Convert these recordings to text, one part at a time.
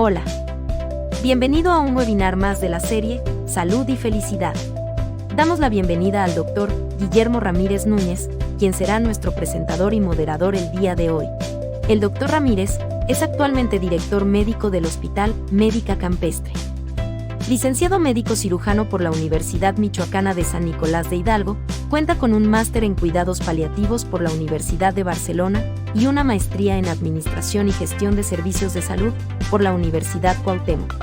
Hola. Bienvenido a un webinar más de la serie Salud y Felicidad. Damos la bienvenida al Dr. Guillermo Ramírez Núñez, quien será nuestro presentador y moderador el día de hoy. El Dr. Ramírez es actualmente director médico del Hospital Médica Campestre. Licenciado médico cirujano por la Universidad Michoacana de San Nicolás de Hidalgo, cuenta con un máster en cuidados paliativos por la Universidad de Barcelona y una maestría en Administración y Gestión de Servicios de Salud por la Universidad Cuauhtémoc.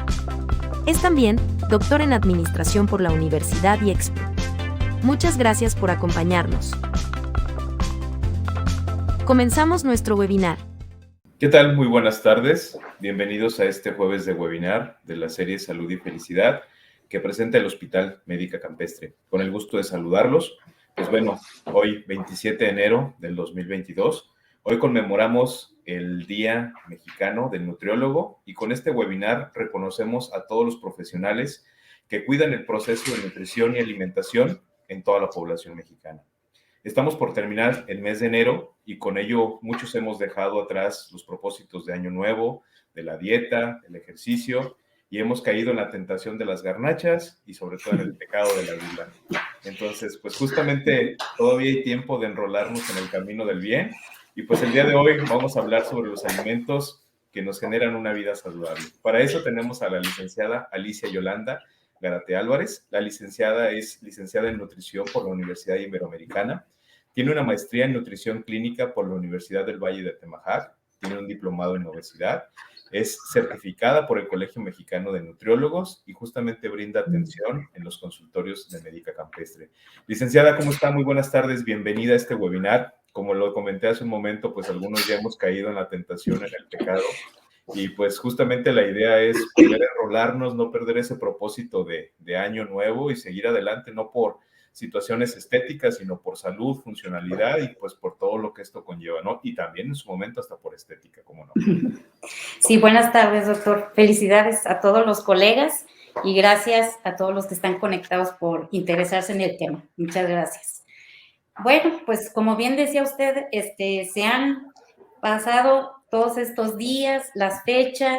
Es también doctor en Administración por la Universidad IEXPO. Muchas gracias por acompañarnos. Comenzamos nuestro webinar. ¿Qué tal? Muy buenas tardes. Bienvenidos a este jueves de webinar de la serie Salud y Felicidad que presenta el Hospital Médica Campestre. Con el gusto de saludarlos. Pues bueno, hoy 27 de enero del 2022, hoy conmemoramos el Día Mexicano del Nutriólogo y con este webinar reconocemos a todos los profesionales que cuidan el proceso de nutrición y alimentación en toda la población mexicana. Estamos por terminar el mes de enero y con ello muchos hemos dejado atrás los propósitos de año nuevo, de la dieta, del ejercicio y hemos caído en la tentación de las garnachas y sobre todo en el pecado de la vida. Entonces, pues justamente todavía hay tiempo de enrolarnos en el camino del bien y pues el día de hoy vamos a hablar sobre los alimentos que nos generan una vida saludable. Para eso tenemos a la licenciada Alicia Yolanda Garate Álvarez. La licenciada es licenciada en nutrición por la Universidad Iberoamericana. Tiene una maestría en nutrición clínica por la Universidad del Valle de Atemajac. Tiene un diplomado en obesidad. Es certificada por el Colegio Mexicano de Nutriólogos y justamente brinda atención en los consultorios de Médica Campestre. Licenciada, ¿cómo está? Muy buenas tardes. Bienvenida a este webinar. Como lo comenté hace un momento, pues algunos ya hemos caído en la tentación, en el pecado. Y pues justamente la idea es poder enrolarnos, no perder ese propósito de año nuevo y seguir adelante, no por situaciones estéticas, sino por salud, funcionalidad y pues por todo lo que esto conlleva, ¿no? Y también en su momento hasta por estética, ¿cómo no? Sí, buenas tardes, doctor. Felicidades a todos los colegas y gracias a todos los que están conectados por interesarse en el tema. Muchas gracias. Bueno, pues como bien decía usted, se han pasado todos estos días, las fechas,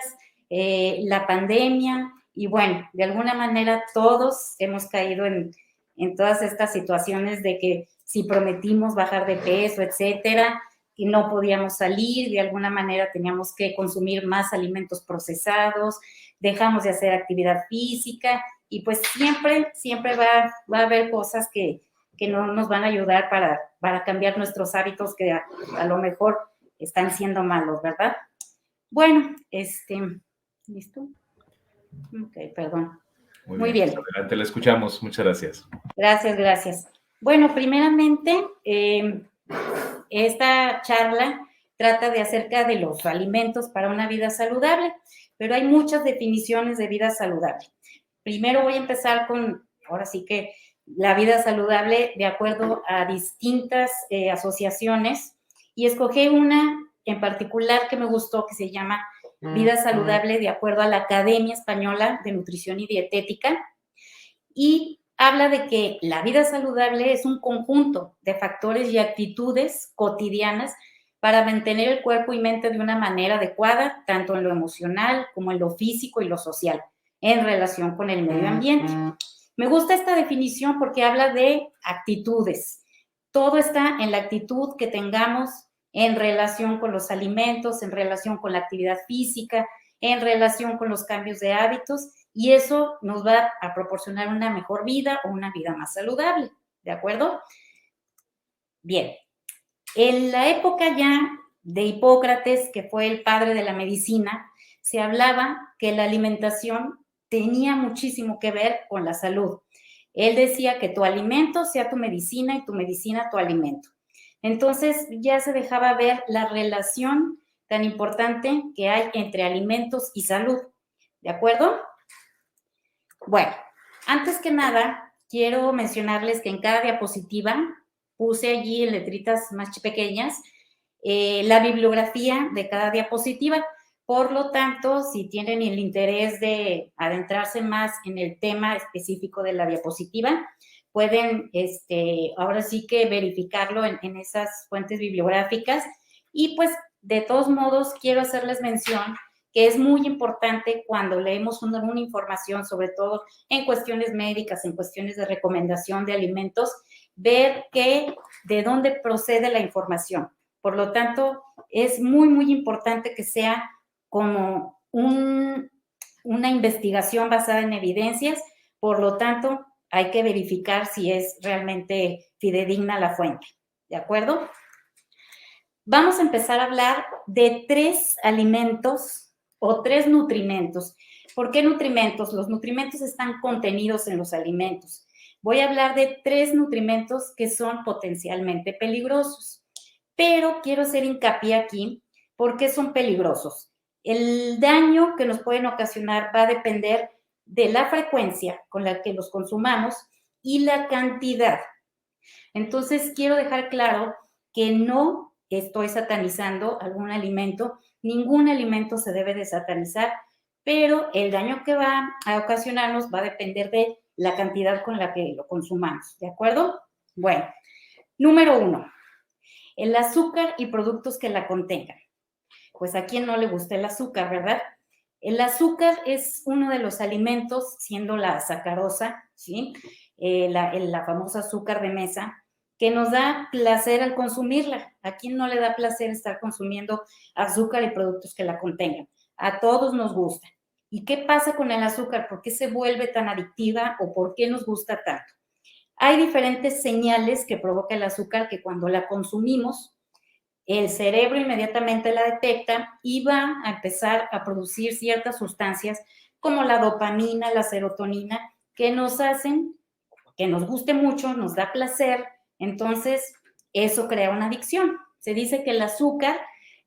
la pandemia y bueno, de alguna manera todos hemos caído en todas estas situaciones de que si prometimos bajar de peso, etcétera, y no podíamos salir, de alguna manera teníamos que consumir más alimentos procesados, dejamos de hacer actividad física y pues siempre va a haber cosas que no nos van a ayudar para cambiar nuestros hábitos que a lo mejor están siendo malos, ¿verdad? Bueno, ¿listo? Ok, perdón. Muy bien. Adelante, le escuchamos. Muchas gracias. Gracias. Bueno, primeramente, esta charla trata de acerca de los alimentos para una vida saludable, pero hay muchas definiciones de vida saludable. Primero voy a empezar con, ahora sí que, la vida saludable de acuerdo a distintas asociaciones y escogí una en particular que me gustó que se llama Vida Saludable de acuerdo a la Academia Española de Nutrición y Dietética y habla de que la vida saludable es un conjunto de factores y actitudes cotidianas para mantener el cuerpo y mente de una manera adecuada, tanto en lo emocional como en lo físico y lo social, en relación con el medio ambiente. Me gusta esta definición porque habla de actitudes. Todo está en la actitud que tengamos en relación con los alimentos, en relación con la actividad física, en relación con los cambios de hábitos, y eso nos va a proporcionar una mejor vida o una vida más saludable, ¿de acuerdo? Bien, en la época ya de Hipócrates, que fue el padre de la medicina, se hablaba que la alimentación tenía muchísimo que ver con la salud. Él decía que tu alimento sea tu medicina y tu medicina tu alimento. Entonces ya se dejaba ver la relación tan importante que hay entre alimentos y salud, ¿de acuerdo? Bueno, antes que nada, quiero mencionarles que en cada diapositiva puse allí en letritas más pequeñas la bibliografía de cada diapositiva. Por lo tanto, si tienen el interés de adentrarse más en el tema específico de la diapositiva, pueden ahora sí que verificarlo en esas fuentes bibliográficas. Y pues, de todos modos, quiero hacerles mención que es muy importante cuando leemos una información, sobre todo en cuestiones médicas, en cuestiones de recomendación de alimentos, ver de dónde procede la información. Por lo tanto, es muy, muy importante que sea como una investigación basada en evidencias. Por lo tanto, hay que verificar si es realmente fidedigna la fuente. ¿De acuerdo? Vamos a empezar a hablar de 3 alimentos o 3 nutrimentos. ¿Por qué nutrimentos? Los nutrimentos están contenidos en los alimentos. Voy a hablar de 3 nutrimentos que son potencialmente peligrosos, pero quiero hacer hincapié aquí por qué son peligrosos. El daño que nos pueden ocasionar va a depender de la frecuencia con la que los consumamos y la cantidad. Entonces, quiero dejar claro que no estoy satanizando algún alimento, ningún alimento se debe de satanizar, pero el daño que va a ocasionarnos va a depender de la cantidad con la que lo consumamos, ¿de acuerdo? Bueno, número 1, el azúcar y productos que la contengan. Pues a quién no le gusta el azúcar, ¿verdad? El azúcar es uno de los alimentos, siendo la sacarosa, ¿sí? La famosa azúcar de mesa, que nos da placer al consumirla. ¿A quién no le da placer estar consumiendo azúcar y productos que la contengan? A todos nos gusta. ¿Y qué pasa con el azúcar? ¿Por qué se vuelve tan adictiva o por qué nos gusta tanto? Hay diferentes señales que provoca el azúcar que cuando la consumimos, el cerebro inmediatamente la detecta y va a empezar a producir ciertas sustancias como la dopamina, la serotonina, que nos hacen que nos guste mucho, nos da placer. Entonces, eso crea una adicción. Se dice que el azúcar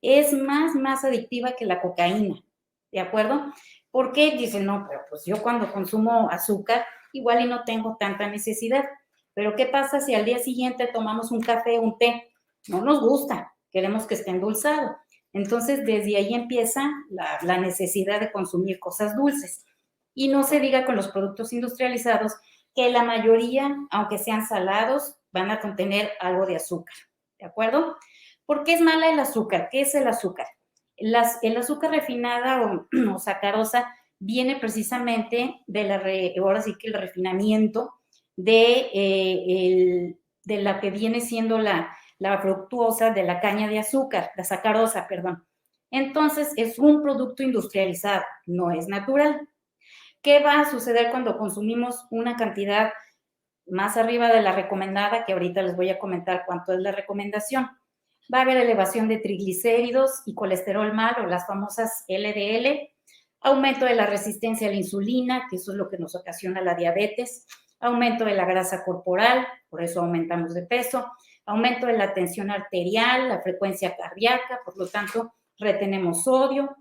es más adictiva que la cocaína, ¿de acuerdo? ¿Por qué? Dicen, no, pero pues yo cuando consumo azúcar, igual y no tengo tanta necesidad. Pero ¿qué pasa si al día siguiente tomamos un café, un té? No nos gusta, queremos que esté endulzado. Entonces, desde ahí empieza la necesidad de consumir cosas dulces. Y no se diga con los productos industrializados, que la mayoría, aunque sean salados, van a contener algo de azúcar, ¿de acuerdo? ¿Por qué es mala el azúcar? ¿Qué es el azúcar? El azúcar refinada o sacarosa viene precisamente ahora sí que el refinamiento de la que viene siendo la fructuosa de la caña de azúcar, la sacarosa, perdón. Entonces, es un producto industrializado, no es natural. ¿Qué va a suceder cuando consumimos una cantidad más arriba de la recomendada? Que ahorita les voy a comentar cuánto es la recomendación. Va a haber elevación de triglicéridos y colesterol malo, las famosas LDL, aumento de la resistencia a la insulina, que eso es lo que nos ocasiona la diabetes, aumento de la grasa corporal, por eso aumentamos de peso, aumento de la tensión arterial, la frecuencia cardíaca, por lo tanto, retenemos sodio.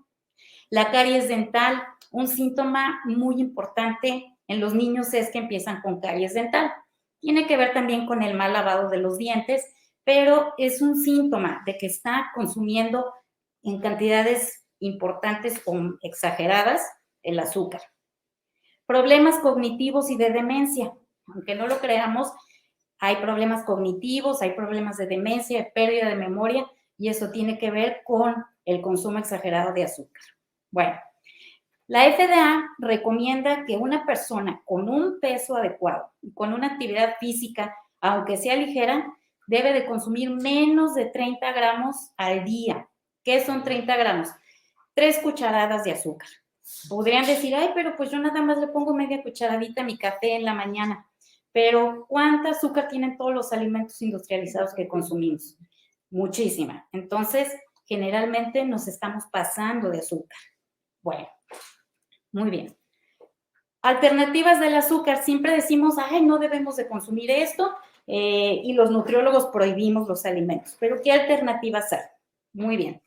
La caries dental, un síntoma muy importante en los niños es que empiezan con caries dental. Tiene que ver también con el mal lavado de los dientes, pero es un síntoma de que está consumiendo en cantidades importantes o exageradas el azúcar. Problemas cognitivos y de demencia. Aunque no lo creamos, hay problemas cognitivos, hay problemas de demencia, de pérdida de memoria, y eso tiene que ver con el consumo exagerado de azúcar. Bueno, la FDA recomienda que una persona con un peso adecuado y con una actividad física, aunque sea ligera, debe de consumir menos de 30 gramos al día. ¿Qué son 30 gramos? 3 cucharadas de azúcar. Podrían decir, ay, pero pues yo nada más le pongo media cucharadita a mi café en la mañana. Pero ¿cuánta azúcar tienen todos los alimentos industrializados que consumimos? Muchísima. Entonces, generalmente nos estamos pasando de azúcar. Bueno, muy bien. Alternativas del azúcar. Siempre decimos, ay, no debemos de consumir esto, y los nutriólogos prohibimos los alimentos. Pero ¿qué alternativas hay? Muy bien.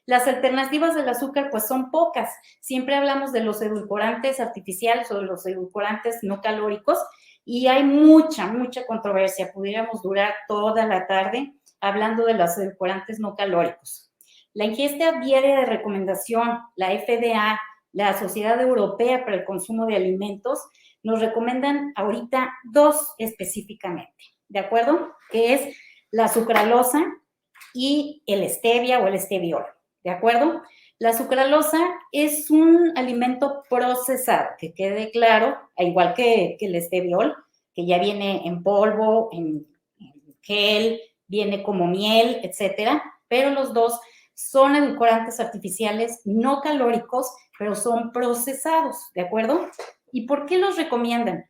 Las alternativas del azúcar, pues son pocas. Siempre hablamos de los edulcorantes artificiales o de los edulcorantes no calóricos, y hay mucha controversia. Pudiéramos durar toda la tarde hablando de los edulcorantes no calóricos. La ingesta diaria de recomendación, la FDA, la Sociedad Europea para el Consumo de Alimentos, nos recomiendan ahorita 2 específicamente, ¿de acuerdo? Que es la sucralosa y el stevia o el steviol, ¿de acuerdo? La sucralosa es un alimento procesado, que quede claro, igual que el esteviol, que ya viene en polvo, en gel, viene como miel, etcétera, pero los dos son edulcorantes artificiales no calóricos, pero son procesados, ¿de acuerdo? ¿Y por qué los recomiendan?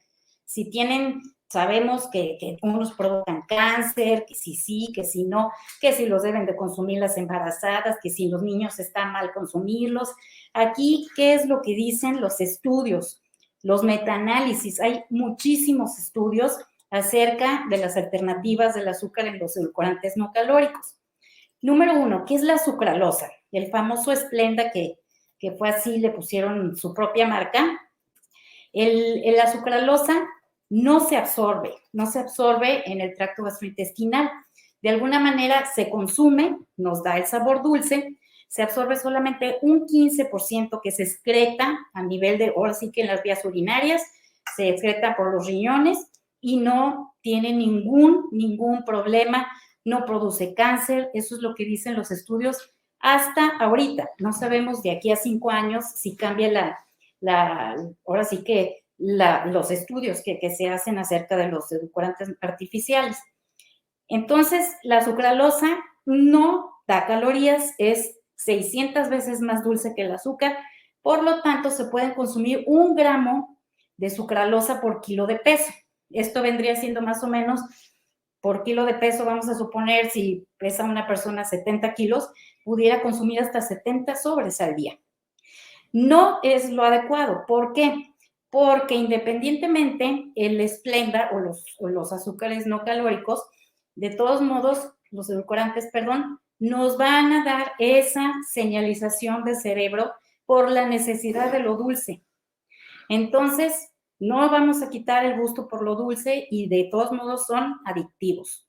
Si tienen, sabemos que unos provocan cáncer, que si sí, que si no, que si los deben de consumir las embarazadas, que si los niños está mal consumirlos. Aquí, ¿qué es lo que dicen los estudios? Los metaanálisis. Hay muchísimos estudios acerca de las alternativas del azúcar en los edulcorantes no calóricos. Número 1, ¿qué es la sucralosa? El famoso Splenda que fue así, le pusieron su propia marca. La sucralosa no se absorbe en el tracto gastrointestinal. De alguna manera se consume, nos da el sabor dulce, se absorbe solamente un 15% que se excreta a nivel de, ahora sí que en las vías urinarias, se excreta por los riñones y no tiene ningún problema, no produce cáncer, eso es lo que dicen los estudios hasta ahorita. No sabemos de aquí a 5 años si cambia ahora sí que los estudios que se hacen acerca de los edulcorantes artificiales. Entonces, la sucralosa no da calorías, es 600 veces más dulce que el azúcar, por lo tanto, se pueden consumir 1 gramo de sucralosa por kilo de peso. Esto vendría siendo más o menos por kilo de peso, vamos a suponer, si pesa una persona 70 kilos, pudiera consumir hasta 70 sobres al día. No es lo adecuado. ¿Por qué? Porque independientemente el Splenda o los azúcares no calóricos, de todos modos, los edulcorantes, perdón, nos van a dar esa señalización del cerebro por la necesidad de lo dulce. Entonces, no vamos a quitar el gusto por lo dulce y de todos modos son adictivos.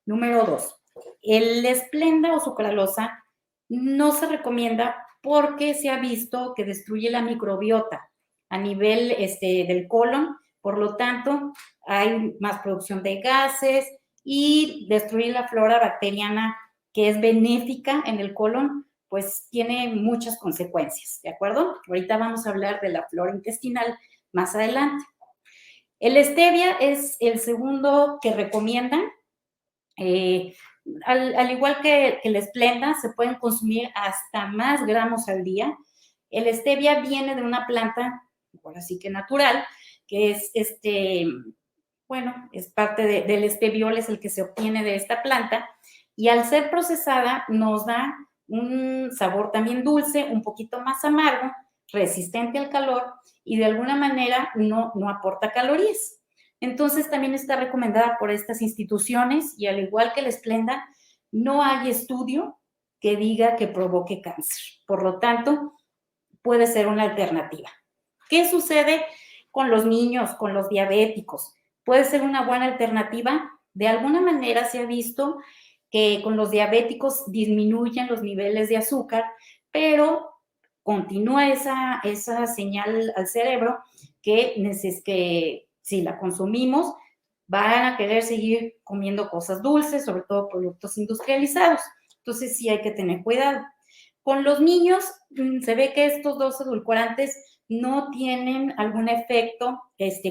Número 2, el Splenda o sucralosa no se recomienda porque se ha visto que destruye la microbiota a nivel del colon, por lo tanto, hay más producción de gases y destruir la flora bacteriana que es benéfica en el colon, pues tiene muchas consecuencias, ¿de acuerdo? Ahorita vamos a hablar de la flora intestinal más adelante. El stevia es el segundo que recomiendan. Al igual que el Splenda, se pueden consumir hasta más gramos al día. El stevia viene de una planta, ahora sí que natural, que es es parte del esteviol, es el que se obtiene de esta planta, y al ser procesada nos da un sabor también dulce, un poquito más amargo, resistente al calor, y de alguna manera no aporta calorías. Entonces también está recomendada por estas instituciones y al igual que el Splenda, no hay estudio que diga que provoque cáncer. Por lo tanto, puede ser una alternativa. ¿Qué sucede con los niños, con los diabéticos? Puede ser una buena alternativa. De alguna manera se ha visto que con los diabéticos disminuyen los niveles de azúcar, pero continúa esa señal al cerebro que si la consumimos, van a querer seguir comiendo cosas dulces, sobre todo productos industrializados. Entonces sí hay que tener cuidado. Con los niños se ve que estos dos edulcorantes no tienen algún efecto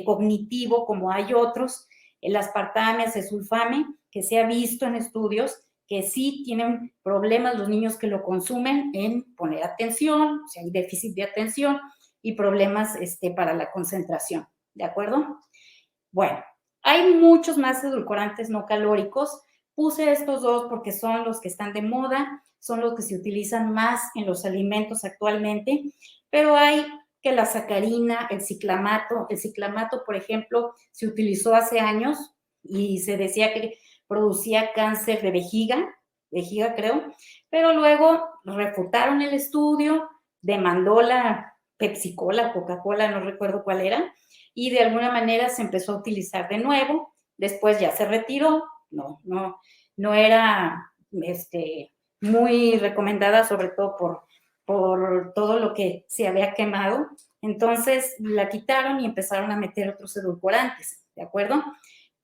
cognitivo como hay otros, el aspartame, el sulfame, que se ha visto en estudios que sí tienen problemas los niños que lo consumen en poner atención, o sea, hay déficit de atención y problemas para la concentración, ¿de acuerdo? Bueno, hay muchos más edulcorantes no calóricos. Puse estos dos porque son los que están de moda, son los que se utilizan más en los alimentos actualmente, pero hay que la sacarina, el ciclamato, por ejemplo, se utilizó hace años y se decía que producía cáncer de vejiga creo, pero luego refutaron el estudio, demandó la Pepsi-Cola, Coca-Cola, no recuerdo cuál era, y de alguna manera se empezó a utilizar de nuevo, después ya se retiró, no era muy recomendada, sobre todo por todo lo que se había quemado, entonces la quitaron y empezaron a meter otros edulcorantes, ¿de acuerdo?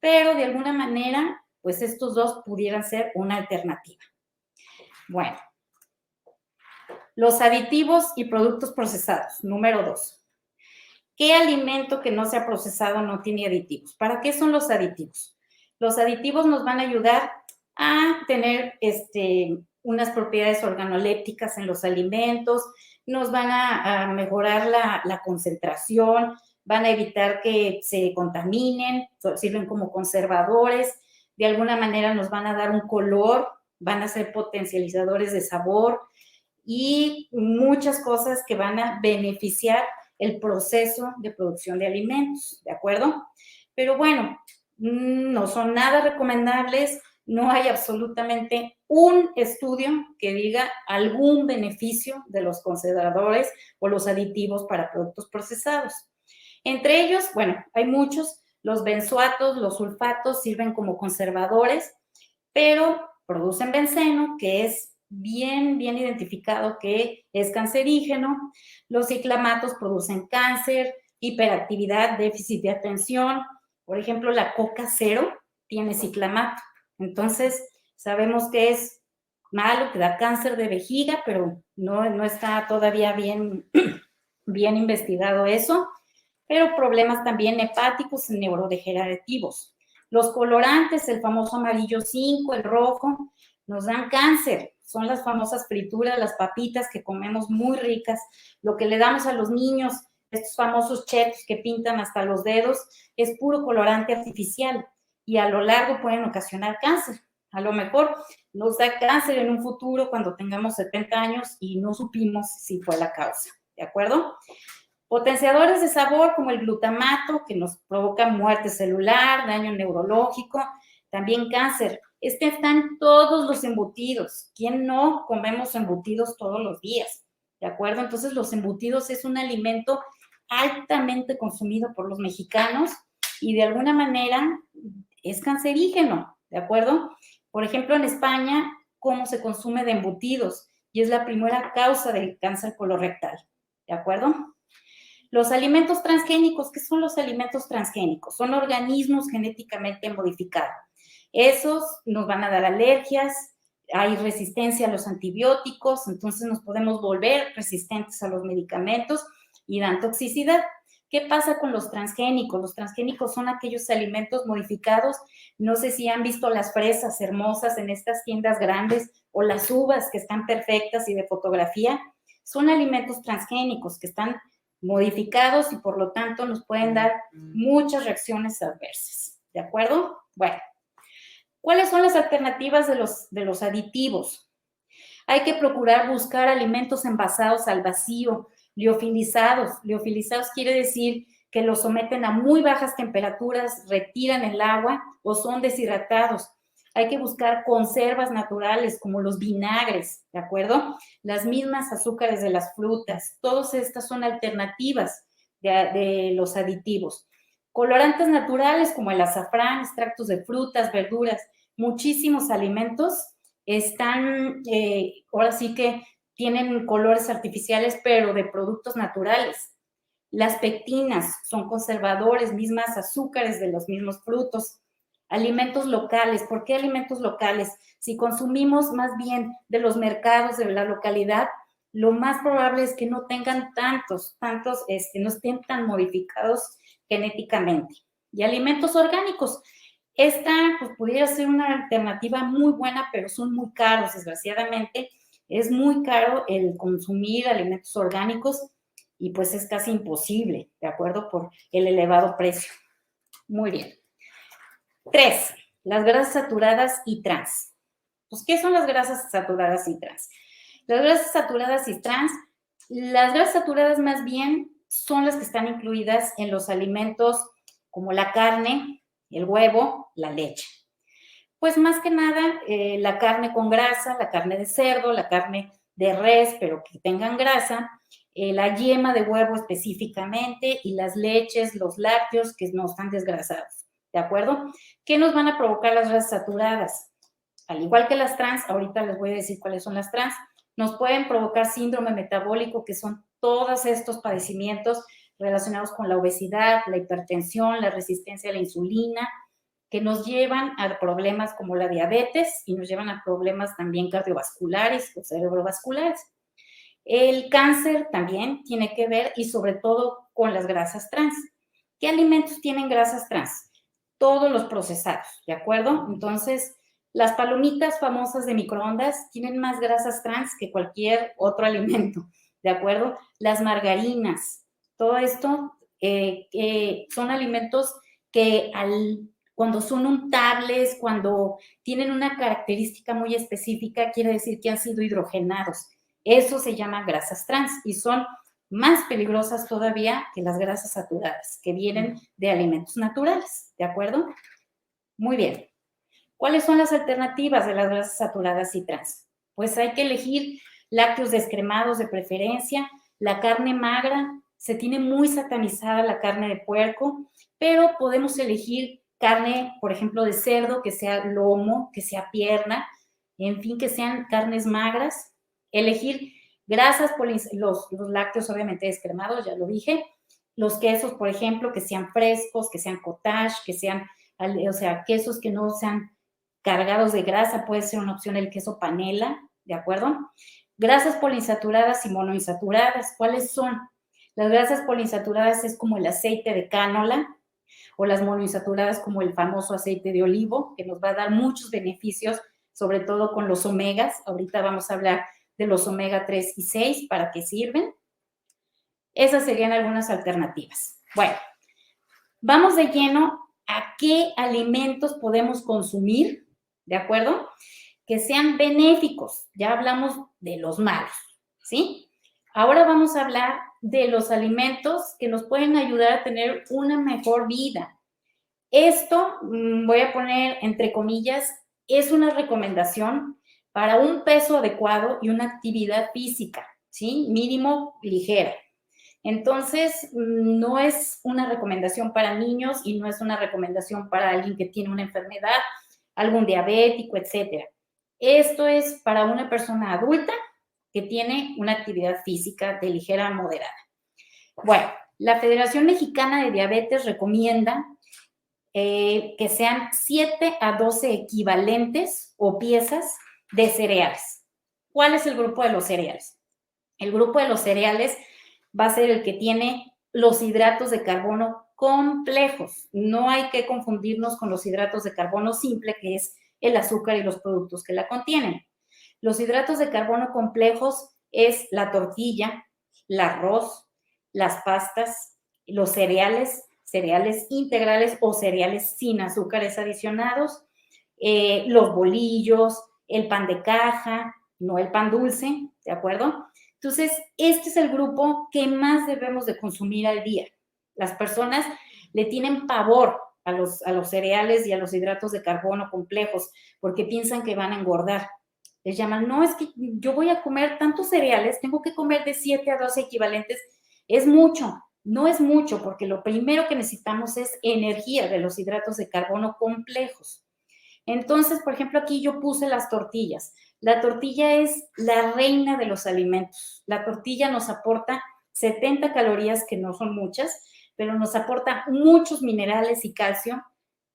Pero de alguna manera, pues estos dos pudieran ser una alternativa. Bueno, Los aditivos y productos procesados. Número 2. ¿Qué alimento que no sea procesado no tiene aditivos? ¿Para qué son los aditivos? Los aditivos nos van a ayudar a tener unas propiedades organolépticas en los alimentos, nos van a mejorar la concentración, van a evitar que se contaminen, sirven como conservadores, de alguna manera nos van a dar un color, van a ser potencializadores de sabor y muchas cosas que van a beneficiar el proceso de producción de alimentos, ¿de acuerdo? Pero bueno, no son nada recomendables, no hay absolutamente un estudio que diga algún beneficio de los conservadores o los aditivos para productos procesados. Entre ellos, bueno, hay muchos, los benzoatos, los sulfatos sirven como conservadores, pero producen benceno, que es bien identificado que es cancerígeno. Los ciclamatos producen cáncer, hiperactividad, déficit de atención. Por ejemplo, la coca cero tiene ciclamato. Entonces, sabemos que es malo, que da cáncer de vejiga, pero no está todavía bien investigado eso. Pero problemas también hepáticos y neurodegenerativos. Los colorantes, el famoso amarillo 5, el rojo, nos dan cáncer. Son las famosas frituras, las papitas que comemos muy ricas. Lo que le damos a los niños, estos famosos chetos que pintan hasta los dedos, es puro colorante artificial y a lo largo pueden ocasionar cáncer. A lo mejor nos da cáncer en un futuro cuando tengamos 70 años y no supimos si fue la causa, ¿de acuerdo? Potenciadores de sabor como el glutamato, que nos provoca muerte celular, daño neurológico, también cáncer. Están todos los embutidos. ¿Quién no comemos embutidos todos los días? ¿De acuerdo? Entonces, los embutidos es un alimento altamente consumido por los mexicanos y de alguna manera es cancerígeno, ¿de acuerdo? Por ejemplo, en España, ¿cómo se consume de embutidos? Y es la primera causa del cáncer colorectal, ¿de acuerdo? Los alimentos transgénicos, ¿qué son los alimentos transgénicos? Son organismos genéticamente modificados. Esos nos van a dar alergias, hay resistencia a los antibióticos, entonces nos podemos volver resistentes a los medicamentos y dan toxicidad. ¿Qué pasa con los transgénicos? Los transgénicos son aquellos alimentos modificados. No sé si han visto las fresas hermosas en estas tiendas grandes o las uvas que están perfectas y de fotografía. Son alimentos transgénicos que están modificados y por lo tanto nos pueden dar muchas reacciones adversas, ¿de acuerdo? Bueno, ¿cuáles son las alternativas de los aditivos? Hay que procurar buscar alimentos envasados al vacío, liofilizados. Liofilizados quiere decir que los someten a muy bajas temperaturas, retiran el agua o son deshidratados. Hay que buscar conservas naturales como los vinagres, ¿de acuerdo? Las mismas azúcares de las frutas. Todas estas son alternativas de los aditivos. Colorantes naturales como el azafrán, extractos de frutas, verduras. Muchísimos alimentos están, ahora sí que tienen colores artificiales, pero de productos naturales. Las pectinas son conservadores, mismas azúcares de los mismos frutos. Alimentos locales. ¿Por qué alimentos locales? Si consumimos más bien de los mercados de la localidad, lo más probable es que no tengan no estén tan modificados genéticamente. Y alimentos orgánicos. Esta pues, pudiera ser una alternativa muy buena, pero son muy caros, desgraciadamente. Es muy caro el consumir alimentos orgánicos y pues es casi imposible, ¿de acuerdo? Por el elevado precio. Muy bien. 3. Las grasas saturadas y trans. Pues, ¿qué son las grasas saturadas y trans? Las grasas saturadas y trans, las grasas saturadas más bien son las que están incluidas en los alimentos como la carne, el huevo, la leche. Pues más que nada, la carne con grasa, la carne de cerdo, la carne de res, pero que tengan grasa, la yema de huevo específicamente y las leches, los lácteos que no están desgrasados. ¿De acuerdo? ¿Qué nos van a provocar las grasas saturadas? Al igual que las trans, ahorita les voy a decir cuáles son las trans, nos pueden provocar síndrome metabólico, que son todos estos padecimientos relacionados con la obesidad, la hipertensión, la resistencia a la insulina, que nos llevan a problemas como la diabetes y nos llevan a problemas también cardiovasculares o cerebrovasculares. El cáncer también tiene que ver y sobre todo con las grasas trans. ¿Qué alimentos tienen grasas trans? Todos los procesados, ¿de acuerdo? Entonces, las palomitas famosas de microondas tienen más grasas trans que cualquier otro alimento, ¿de acuerdo? Las margarinas, todo esto son alimentos que cuando son untables, cuando tienen una característica muy específica, quiere decir que han sido hidrogenados. Eso se llama grasas trans y son más peligrosas todavía que las grasas saturadas, que vienen de alimentos naturales, ¿de acuerdo? Muy bien. ¿Cuáles son las alternativas de las grasas saturadas y trans? Pues hay que elegir lácteos descremados de preferencia, la carne magra, se tiene muy satanizada la carne de puerco, pero podemos elegir carne, por ejemplo, de cerdo, que sea lomo, que sea pierna, en fin, que sean carnes magras. Elegir grasas, los lácteos obviamente descremados, ya lo dije. Los quesos, por ejemplo, que sean frescos, que sean cottage, que sean, o sea, quesos que no sean cargados de grasa, puede ser una opción el queso panela, ¿de acuerdo? Grasas poliinsaturadas y monoinsaturadas, ¿cuáles son? Las grasas poliinsaturadas es como el aceite de cánola, o las monoinsaturadas como el famoso aceite de olivo, que nos va a dar muchos beneficios, sobre todo con los omegas. Ahorita vamos a hablar de los omega 3 y 6, ¿para qué sirven? Esas serían algunas alternativas. Bueno, vamos de lleno a qué alimentos podemos consumir, ¿de acuerdo? Que sean benéficos. Ya hablamos de los malos, ¿sí? Ahora vamos a hablar de los alimentos que nos pueden ayudar a tener una mejor vida. Esto, voy a poner entre comillas, es una recomendación para un peso adecuado y una actividad física, ¿sí? Mínimo ligera. Entonces, no es una recomendación para niños y no es una recomendación para alguien que tiene una enfermedad, algún diabético, etcétera. Esto es para una persona adulta que tiene una actividad física de ligera a moderada. Bueno, la Federación Mexicana de Diabetes recomienda que sean 7 a 12 equivalentes o piezas de cereales. ¿Cuál es el grupo de los cereales? El grupo de los cereales va a ser el que tiene los hidratos de carbono complejos. No hay que confundirnos con los hidratos de carbono simple, que es el azúcar y los productos que la contienen. Los hidratos de carbono complejos es la tortilla, el arroz, las pastas, los cereales integrales o cereales sin azúcares adicionados, los bolillos, el pan de caja, no el pan dulce, ¿de acuerdo? Entonces, este es el grupo que más debemos de consumir al día. Las personas le tienen pavor a los cereales y a los hidratos de carbono complejos porque piensan que van a engordar. Les llaman, no, es que yo voy a comer tantos cereales, tengo que comer de 7 a 12 equivalentes. Es mucho, no es mucho, porque lo primero que necesitamos es energía de los hidratos de carbono complejos. Entonces, por ejemplo, aquí yo puse las tortillas. La tortilla es la reina de los alimentos. La tortilla nos aporta 70 calorías, que no son muchas, pero nos aporta muchos minerales y calcio.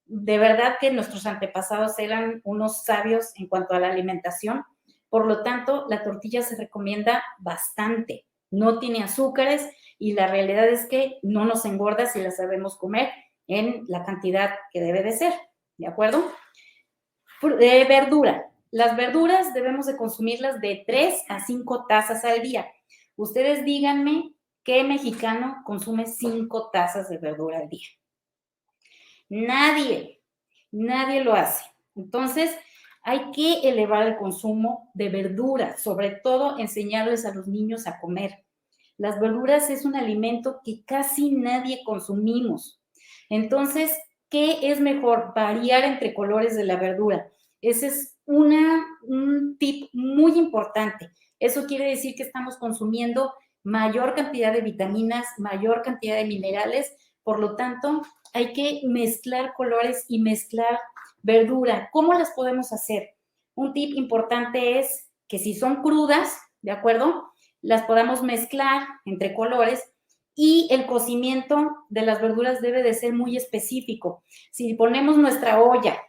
De verdad que nuestros antepasados eran unos sabios en cuanto a la alimentación. Por lo tanto, la tortilla se recomienda bastante. No tiene azúcares y la realidad es que no nos engorda si la sabemos comer en la cantidad que debe de ser. ¿De acuerdo? Verdura. Las verduras debemos de consumirlas de 3 a 5 tazas al día. Ustedes díganme qué mexicano consume 5 tazas de verdura al día. Nadie lo hace. Entonces, hay que elevar el consumo de verduras, sobre todo enseñarles a los niños a comer. Las verduras es un alimento que casi nadie consumimos. Entonces, ¿qué es mejor? Variar entre colores de la verdura. Ese es un tip muy importante. Eso quiere decir que estamos consumiendo mayor cantidad de vitaminas, mayor cantidad de minerales. Por lo tanto, hay que mezclar colores y mezclar verdura. ¿Cómo las podemos hacer? Un tip importante es que si son crudas, ¿de acuerdo?, las podamos mezclar entre colores y el cocimiento de las verduras debe de ser muy específico. Si ponemos nuestra olla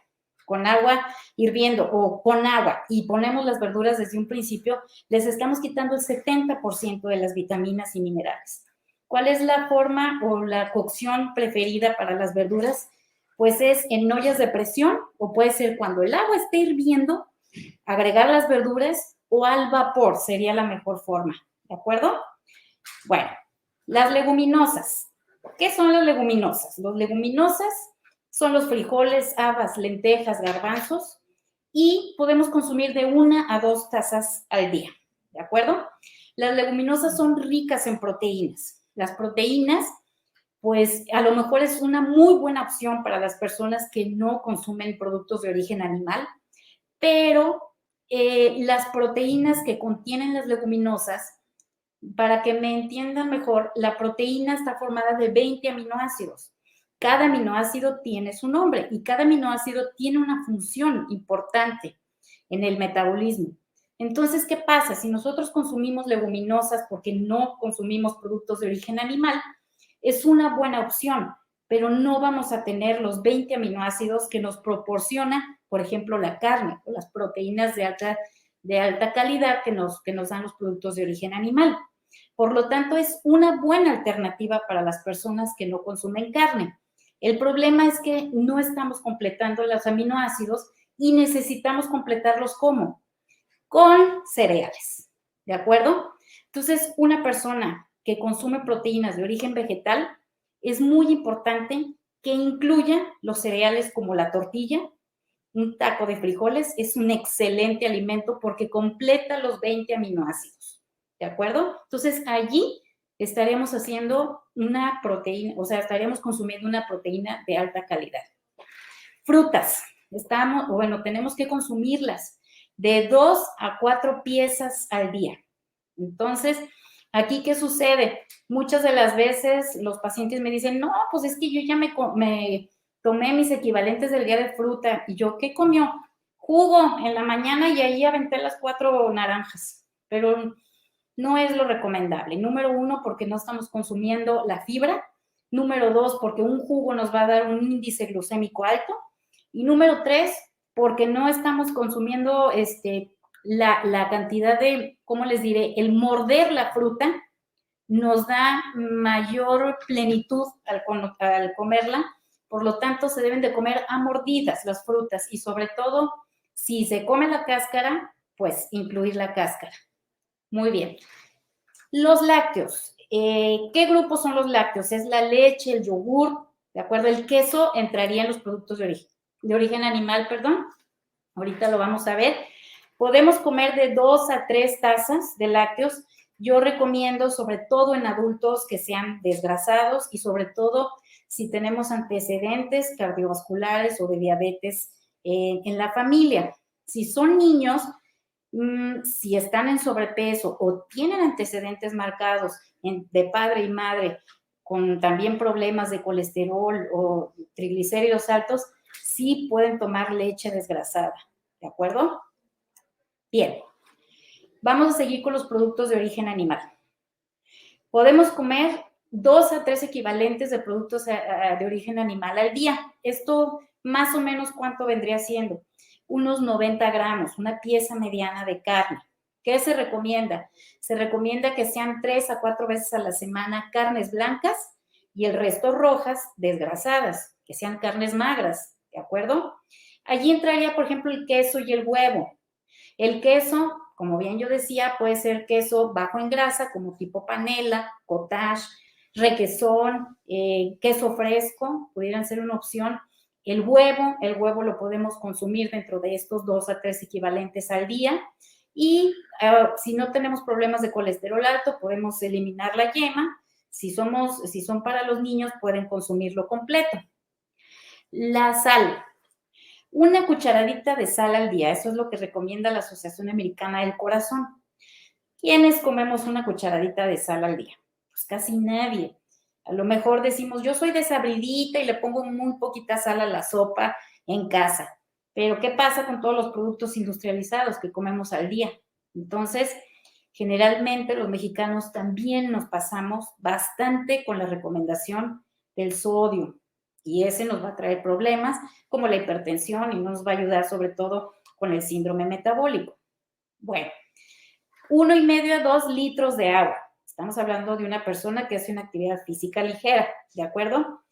con agua hirviendo o con agua y ponemos las verduras desde un principio, les estamos quitando el 70% de las vitaminas y minerales. ¿Cuál es la forma o la cocción preferida para las verduras? Pues es en ollas de presión o puede ser cuando el agua esté hirviendo, agregar las verduras o al vapor sería la mejor forma, ¿de acuerdo? Bueno, las leguminosas. ¿Qué son las leguminosas? Las leguminosas son los frijoles, habas, lentejas, garbanzos y podemos consumir de 1 a 2 tazas al día, ¿de acuerdo? Las leguminosas son ricas en proteínas. Las proteínas, pues a lo mejor es una muy buena opción para las personas que no consumen productos de origen animal, pero las proteínas que contienen las leguminosas, para que me entiendan mejor, la proteína está formada de 20 aminoácidos. Cada aminoácido tiene su nombre y cada aminoácido tiene una función importante en el metabolismo. Entonces, ¿qué pasa? Si nosotros consumimos leguminosas porque no consumimos productos de origen animal, es una buena opción, pero no vamos a tener los 20 aminoácidos que nos proporciona, por ejemplo, la carne o las proteínas de alta calidad que nos dan los productos de origen animal. Por lo tanto, es una buena alternativa para las personas que no consumen carne. El problema es que no estamos completando los aminoácidos y necesitamos completarlos ¿cómo? Con cereales, ¿de acuerdo? Entonces, una persona que consume proteínas de origen vegetal, es muy importante que incluya los cereales como la tortilla, un taco de frijoles, es un excelente alimento porque completa los 20 aminoácidos, ¿de acuerdo? Entonces, allí estaríamos haciendo una proteína, o sea, estaríamos consumiendo una proteína de alta calidad. Frutas, tenemos que consumirlas de 2 a 4 piezas al día. Entonces, aquí, ¿qué sucede? Muchas de las veces los pacientes me dicen, no, pues es que yo ya me tomé mis equivalentes del día de fruta. ¿Y yo qué comió? Jugo en la mañana y ahí aventé las 4 naranjas. Pero no es lo recomendable. Número 1, porque no estamos consumiendo la fibra. Número 2, porque un jugo nos va a dar un índice glucémico alto. Y número 3, porque no estamos consumiendo la cantidad de, ¿cómo les diré? El morder la fruta nos da mayor plenitud al comerla, por lo tanto se deben de comer a mordidas las frutas y sobre todo, si se come la cáscara, pues incluir la cáscara. Muy bien. Los lácteos. ¿Qué grupos son los lácteos? Es la leche, el yogur, ¿de acuerdo? El queso entraría en los productos de origen animal, perdón. Ahorita lo vamos a ver. Podemos comer de 2 a 3 tazas de lácteos. Yo recomiendo, sobre todo en adultos, que sean desgrasados y sobre todo si tenemos antecedentes cardiovasculares o de diabetes en la familia. Si son niños, si están en sobrepeso o tienen antecedentes marcados de padre y madre con también problemas de colesterol o triglicéridos altos, sí pueden tomar leche desgrasada, ¿de acuerdo? Bien, vamos a seguir con los productos de origen animal. Podemos comer 2 a 3 equivalentes de productos de origen animal al día. Esto más o menos, ¿cuánto vendría siendo? Unos 90 gramos, una pieza mediana de carne. ¿Qué se recomienda? Se recomienda que sean 3 a 4 veces a la semana carnes blancas y el resto rojas desgrasadas, que sean carnes magras, ¿de acuerdo? Allí entraría, por ejemplo, el queso y el huevo. El queso, como bien yo decía, puede ser queso bajo en grasa, como tipo panela, cottage, requesón, queso fresco, pudieran ser una opción. El huevo lo podemos consumir dentro de estos 2 a 3 equivalentes al día. Y si no tenemos problemas de colesterol alto, podemos eliminar la yema. Si son para los niños, pueden consumirlo completo. La sal. Una cucharadita de sal al día, eso es lo que recomienda la Asociación Americana del Corazón. ¿Quiénes comemos una cucharadita de sal al día? Pues casi nadie. A lo mejor decimos, yo soy desabridita y le pongo muy poquita sal a la sopa en casa. Pero ¿qué pasa con todos los productos industrializados que comemos al día? Entonces, generalmente los mexicanos también nos pasamos bastante con la recomendación del sodio. y ese nos va a traer problemas como la hipertensión y nos va a ayudar sobre todo con el síndrome metabólico. Bueno, 1,5 a 2 litros de agua. Estamos hablando de una persona que hace una actividad física ligera, ¿de acuerdo?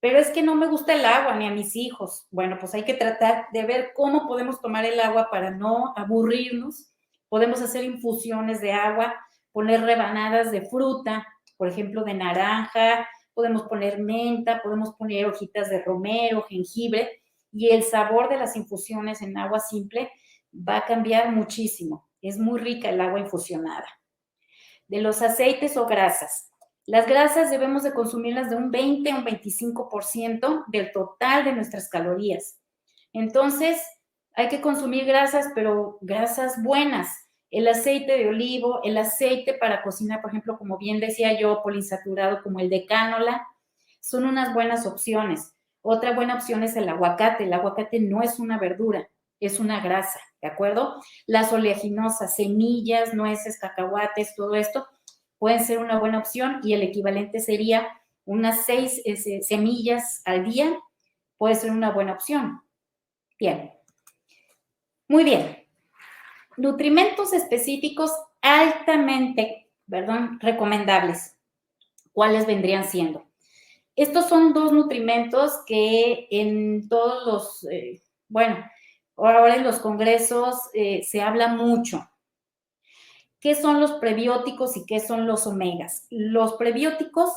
Pero es que no me gusta el agua ni a mis hijos. Bueno, pues hay que tratar de ver cómo podemos tomar el agua para no aburrirnos. Podemos hacer infusiones de agua, poner rebanadas de fruta, por ejemplo, de naranja, podemos poner menta, podemos poner hojitas de romero, jengibre, y el sabor de las infusiones en agua simple va a cambiar muchísimo. Es muy rica el agua infusionada. De los aceites o grasas. Las grasas debemos de consumirlas de un 20 a un 25% del total de nuestras calorías. Entonces, hay que consumir grasas, pero grasas buenas. El aceite de olivo, el aceite para cocinar, por ejemplo, como bien decía yo, poliinsaturado como el de cánola, son unas buenas opciones. Otra buena opción es el aguacate. El aguacate no es una verdura, es una grasa, ¿de acuerdo? Las oleaginosas, semillas, nueces, cacahuates, todo esto pueden ser una buena opción y el equivalente sería unas 6 semillas al día, puede ser una buena opción. Bien. Muy bien. Nutrimentos específicos altamente, recomendables. ¿Cuáles vendrían siendo? Estos son 2 nutrimentos que en todos los, ahora en los congresos se habla mucho. ¿Qué son los prebióticos y qué son los omegas? Los prebióticos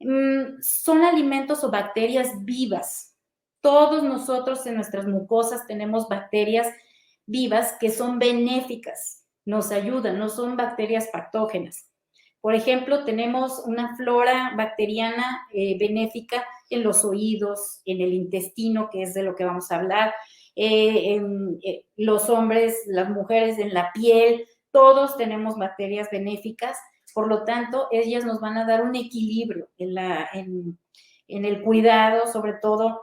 son alimentos o bacterias vivas. Todos nosotros en nuestras mucosas tenemos bacterias vivas que son benéficas, nos ayudan, no son bacterias patógenas. Por ejemplo, tenemos una flora bacteriana benéfica en los oídos, en el intestino, que es de lo que vamos a hablar, los hombres, las mujeres en la piel, todos tenemos bacterias benéficas, por lo tanto, ellas nos van a dar un equilibrio en el cuidado, sobre todo,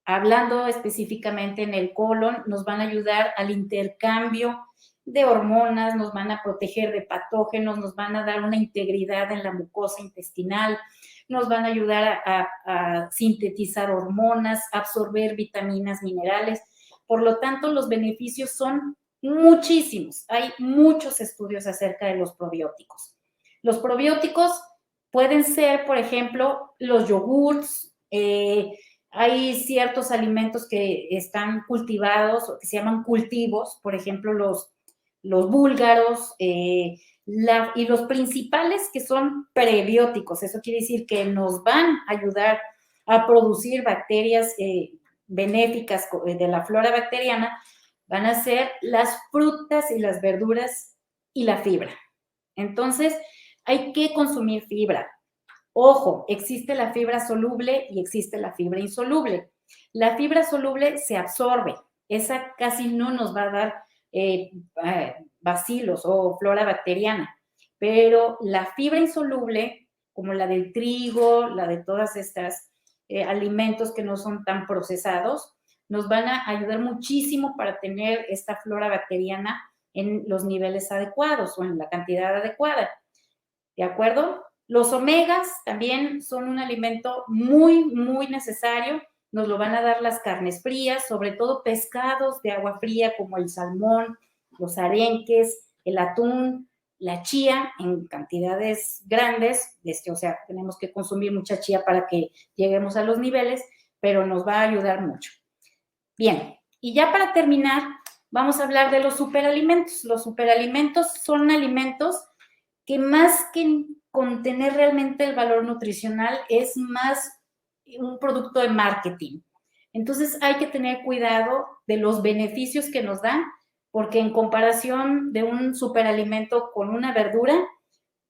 hablando específicamente en el colon, nos van a ayudar al intercambio de hormonas, nos van a proteger de patógenos, nos van a dar una integridad en la mucosa intestinal, nos van a ayudar a sintetizar hormonas, absorber vitaminas, minerales. Por lo tanto, los beneficios son muchísimos. Hay muchos estudios acerca de los probióticos. Los probióticos pueden ser, por ejemplo, los yogurts. Hay ciertos alimentos que están cultivados o que se llaman cultivos, por ejemplo, los búlgaros, y los principales que son prebióticos. Eso quiere decir que nos van a ayudar a producir bacterias benéficas de la flora bacteriana, van a ser las frutas y las verduras y la fibra. Entonces, hay que consumir fibra. Ojo, existe la fibra soluble y existe la fibra insoluble. La fibra soluble se absorbe. Esa casi no nos va a dar bacilos o flora bacteriana. Pero la fibra insoluble, como la del trigo, la de todas estas alimentos que no son tan procesados, nos van a ayudar muchísimo para tener esta flora bacteriana en los niveles adecuados o en la cantidad adecuada. ¿De acuerdo? Los omegas también son un alimento muy, muy necesario. Nos lo van a dar las carnes frías, sobre todo pescados de agua fría como el salmón, los arenques, el atún, la chía en cantidades grandes. O sea, tenemos que consumir mucha chía para que lleguemos a los niveles, pero nos va a ayudar mucho. Bien, y ya para terminar, vamos a hablar de los superalimentos. Los superalimentos son alimentos que más que contener realmente el valor nutricional es más un producto de marketing. Entonces hay que tener cuidado de los beneficios que nos dan, porque en comparación de un superalimento con una verdura,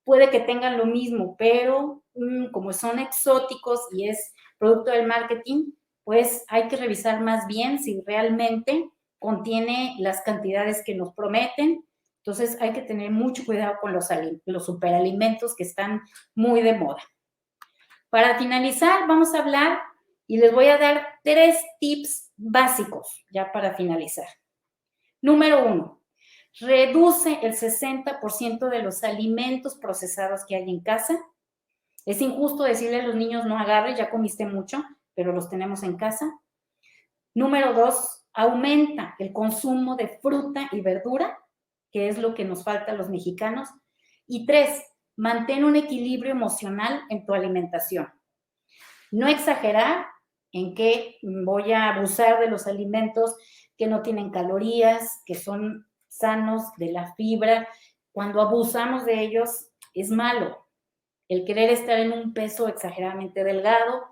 puede que tengan lo mismo, pero como son exóticos y es producto del marketing, pues hay que revisar más bien si realmente contiene las cantidades que nos prometen. Entonces hay que tener mucho cuidado con los superalimentos que están muy de moda. Para finalizar, vamos a hablar y les voy a dar 3 tips básicos ya para finalizar. Número 1, reduce el 60% de los alimentos procesados que hay en casa. Es injusto decirle a los niños no agarres, ya comiste mucho. pero los tenemos en casa. Número 2, aumenta el consumo de fruta y verdura, que es lo que nos falta a los mexicanos. Y 3, mantén un equilibrio emocional en tu alimentación. No exagerar en que voy a abusar de los alimentos que no tienen calorías, que son sanos, de la fibra. Cuando abusamos de ellos es malo. El querer estar en un peso exageradamente delgado,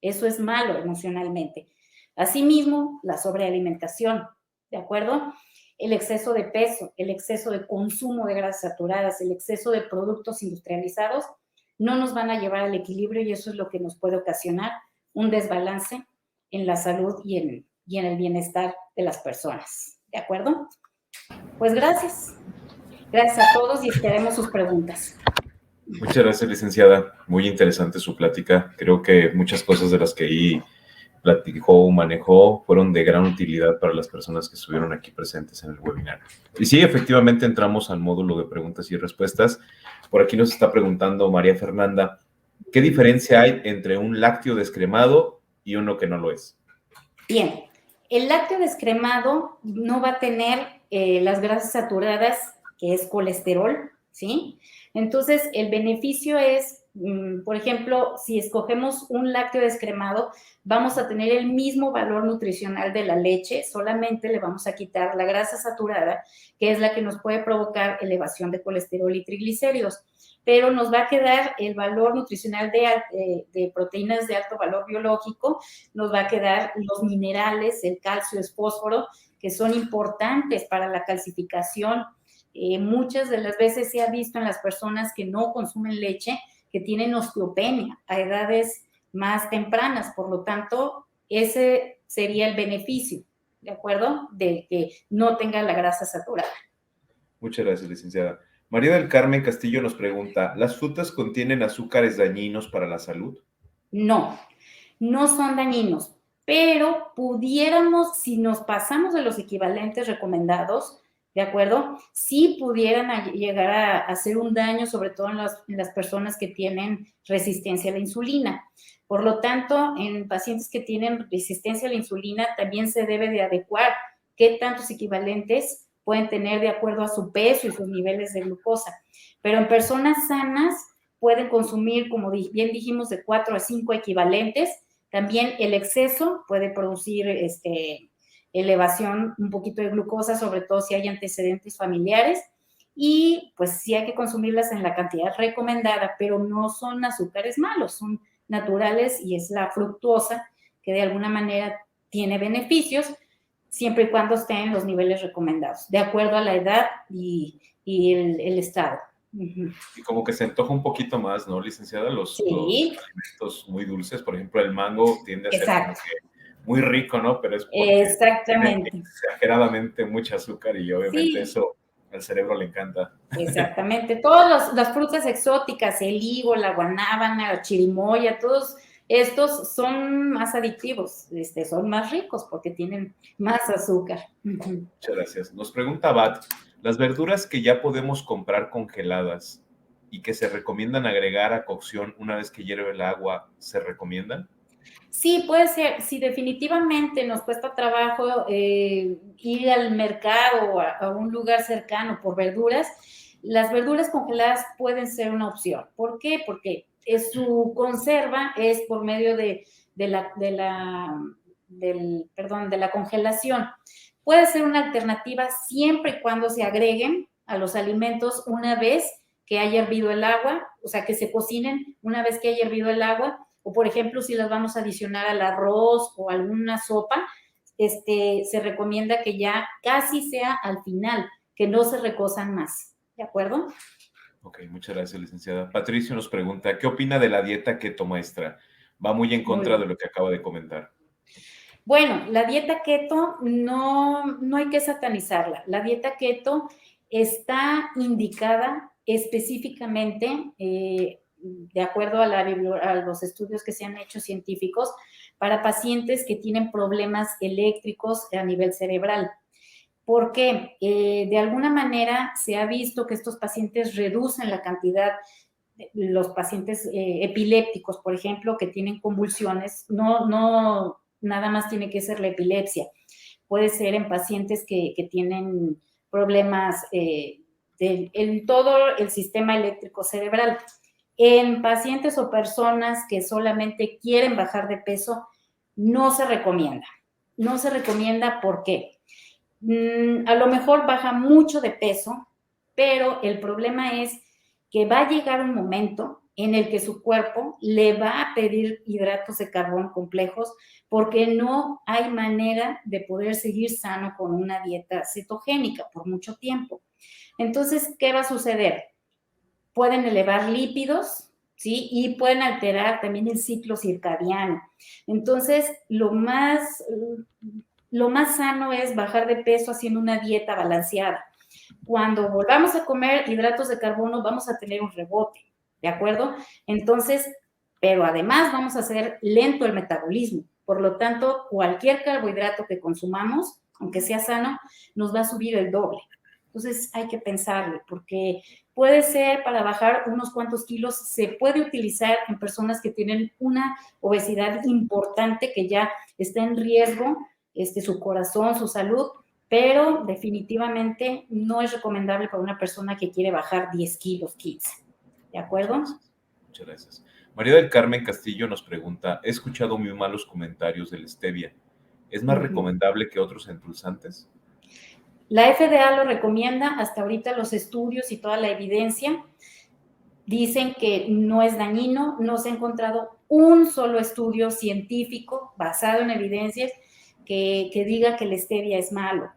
eso es malo emocionalmente. Asimismo, la sobrealimentación, ¿de acuerdo? El exceso de peso, el exceso de consumo de grasas saturadas, el exceso de productos industrializados, no nos van a llevar al equilibrio y eso es lo que nos puede ocasionar un desbalance en la salud y en el bienestar de las personas. ¿De acuerdo? Pues gracias. Gracias a todos y esperemos sus preguntas. Muchas gracias, licenciada. Muy interesante su plática. Creo que muchas cosas de las que ahí platicó, manejó, fueron de gran utilidad para las personas que estuvieron aquí presentes en el webinar. Y sí, efectivamente entramos al módulo de preguntas y respuestas. Por aquí nos está preguntando María Fernanda, ¿qué diferencia hay entre un lácteo descremado y uno que no lo es? Bien, el lácteo descremado no va a tener las grasas saturadas, que es colesterol, ¿sí? Entonces, el beneficio es, por ejemplo, si escogemos un lácteo descremado, vamos a tener el mismo valor nutricional de la leche, solamente le vamos a quitar la grasa saturada, que es la que nos puede provocar elevación de colesterol y triglicéridos, pero nos va a quedar el valor nutricional de proteínas de alto valor biológico, nos va a quedar los minerales, el calcio, el fósforo, que son importantes para la calcificación. Muchas de las veces se ha visto en las personas que no consumen leche que tienen osteopenia a edades más tempranas, por lo tanto, ese sería el beneficio, ¿de acuerdo? De que no tenga la grasa saturada. Muchas gracias, licenciada. María del Carmen Castillo nos pregunta, ¿las frutas contienen azúcares dañinos para la salud? No, no son dañinos, pero pudiéramos, si nos pasamos de los equivalentes recomendados, ¿de acuerdo? Sí pudieran llegar a hacer un daño, sobre todo en las personas que tienen resistencia a la insulina. Por lo tanto, en pacientes que tienen resistencia a la insulina, también se debe de adecuar qué tantos equivalentes pueden tener de acuerdo a su peso y sus niveles de glucosa. Pero en personas sanas pueden consumir, como bien dijimos, de 4 a 5 equivalentes. También el exceso puede producir elevación un poquito de glucosa, sobre todo si hay antecedentes familiares, y pues sí hay que consumirlas en la cantidad recomendada, pero no son azúcares malos, son naturales y es la fructuosa que de alguna manera tiene beneficios, siempre y cuando estén en los niveles recomendados, de acuerdo a la edad y el estado. Y como que se antoja un poquito más, ¿no, licenciada? Los alimentos muy dulces, por ejemplo, el mango tiende a ser como que muy rico, ¿no? Pero es porque tiene exageradamente mucho azúcar y obviamente eso al cerebro le encanta. Exactamente. Todas las frutas exóticas, el higo, la guanábana, la chirimoya, todos estos son más adictivos, son más ricos porque tienen más azúcar. Muchas gracias. Nos pregunta Bat, ¿las verduras que ya podemos comprar congeladas y que se recomiendan agregar a cocción una vez que hierve el agua, se recomiendan? Sí, puede ser. Si definitivamente nos cuesta trabajo ir al mercado o a un lugar cercano por verduras, las verduras congeladas pueden ser una opción. ¿Por qué? Porque su conserva es por medio de la congelación. Puede ser una alternativa siempre y cuando se agreguen a los alimentos una vez que haya hervido el agua, o sea, que se cocinen una vez que haya hervido el agua. O, por ejemplo, si las vamos a adicionar al arroz o alguna sopa, se recomienda que ya casi sea al final, que no se recosan más. ¿De acuerdo? Ok, muchas gracias, licenciada. Patricio nos pregunta, ¿qué opina de la dieta keto, maestra? Va muy en contra de lo que acaba de comentar. Bueno, la dieta keto no hay que satanizarla. La dieta keto está indicada específicamente de acuerdo a los estudios que se han hecho científicos, para pacientes que tienen problemas eléctricos a nivel cerebral. ¿Por qué? De alguna manera se ha visto que estos pacientes reducen la cantidad los pacientes epilépticos, por ejemplo, que tienen convulsiones, no nada más tiene que ser la epilepsia, puede ser en pacientes que tienen problemas en todo el sistema eléctrico cerebral. En pacientes o personas que solamente quieren bajar de peso, no se recomienda. No se recomienda, ¿por qué? A lo mejor baja mucho de peso, pero el problema es que va a llegar un momento en el que su cuerpo le va a pedir hidratos de carbono complejos porque no hay manera de poder seguir sano con una dieta cetogénica por mucho tiempo. Entonces, ¿qué va a suceder? Pueden elevar lípidos, ¿sí? Y pueden alterar también el ciclo circadiano. Entonces, lo más sano es bajar de peso haciendo una dieta balanceada. Cuando volvamos a comer hidratos de carbono, vamos a tener un rebote, ¿de acuerdo? Entonces, pero además vamos a hacer lento el metabolismo. Por lo tanto, cualquier carbohidrato que consumamos, aunque sea sano, nos va a subir el doble. Entonces, hay que pensarlo, porque puede ser para bajar unos cuantos kilos, se puede utilizar en personas que tienen una obesidad importante, que ya está en riesgo su corazón, su salud, pero definitivamente no es recomendable para una persona que quiere bajar 10 kilos, 15. ¿De acuerdo? Muchas gracias. María del Carmen Castillo nos pregunta, he escuchado muy malos comentarios del stevia. ¿Es más recomendable que otros endulzantes? La FDA lo recomienda, hasta ahorita los estudios y toda la evidencia dicen que no es dañino, no se ha encontrado un solo estudio científico basado en evidencias que diga que el stevia es malo.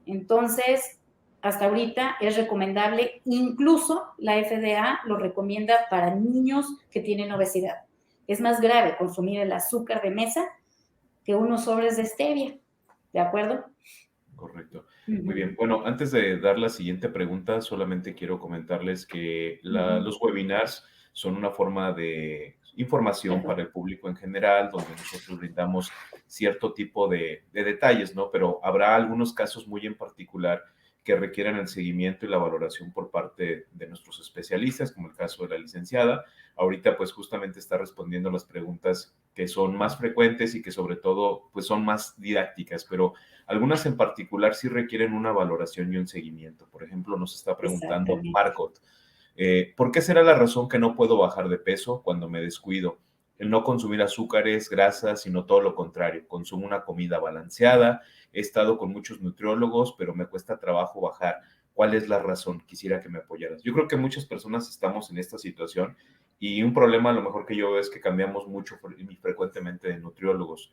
Entonces, hasta ahorita es recomendable, incluso la FDA lo recomienda para niños que tienen obesidad. Es más grave consumir el azúcar de mesa que unos sobres de stevia, ¿de acuerdo? Correcto. Muy bien. Bueno, antes de dar la siguiente pregunta, solamente quiero comentarles que los webinars son una forma de información para el público en general, donde nosotros brindamos cierto tipo de detalles, ¿no? Pero habrá algunos casos muy en particular que requieren el seguimiento y la valoración por parte de nuestros especialistas, como el caso de la licenciada. Ahorita, pues, justamente está respondiendo las preguntas que son más frecuentes y que, sobre todo, pues, son más didácticas, pero algunas en particular sí requieren una valoración y un seguimiento. Por ejemplo, nos está preguntando Marcot, ¿por qué será la razón que no puedo bajar de peso cuando me descuido? El no consumir azúcares, grasas, sino todo lo contrario. Consumo una comida balanceada, he estado con muchos nutriólogos, pero me cuesta trabajo bajar. ¿Cuál es la razón? Quisiera que me apoyaras. Yo creo que muchas personas estamos en esta situación y un problema a lo mejor que yo veo es que cambiamos mucho y frecuentemente de nutriólogos.